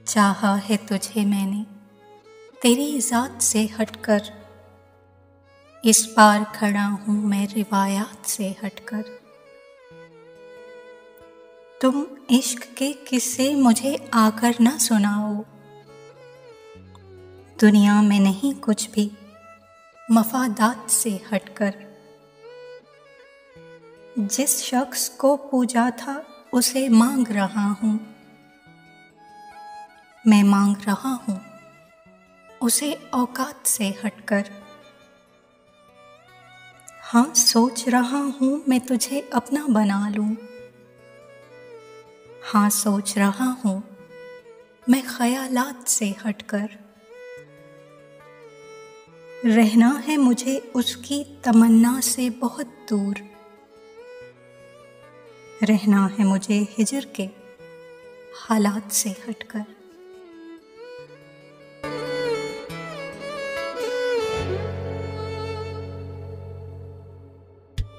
चाहा है तुझे मैंने तेरी ज़ात से हटकर, इस पार खड़ा हूँ मैं रिवायात से हटकर। तुम इश्क के किस्से मुझे आकर न सुनाओ, दुनिया में नहीं कुछ भी मफादात से हटकर। जिस शख्स को पूजा था उसे मांग रहा हूँ, मैं मांग रहा हूँ उसे औकात से हटकर। हाँ, सोच रहा हूँ मैं तुझे अपना बना लूँ, हाँ सोच रहा हूँ मैं ख़यालात से हटकर। रहना है मुझे उसकी तमन्ना से बहुत दूर, रहना है मुझे हिजर के हालात से हटकर।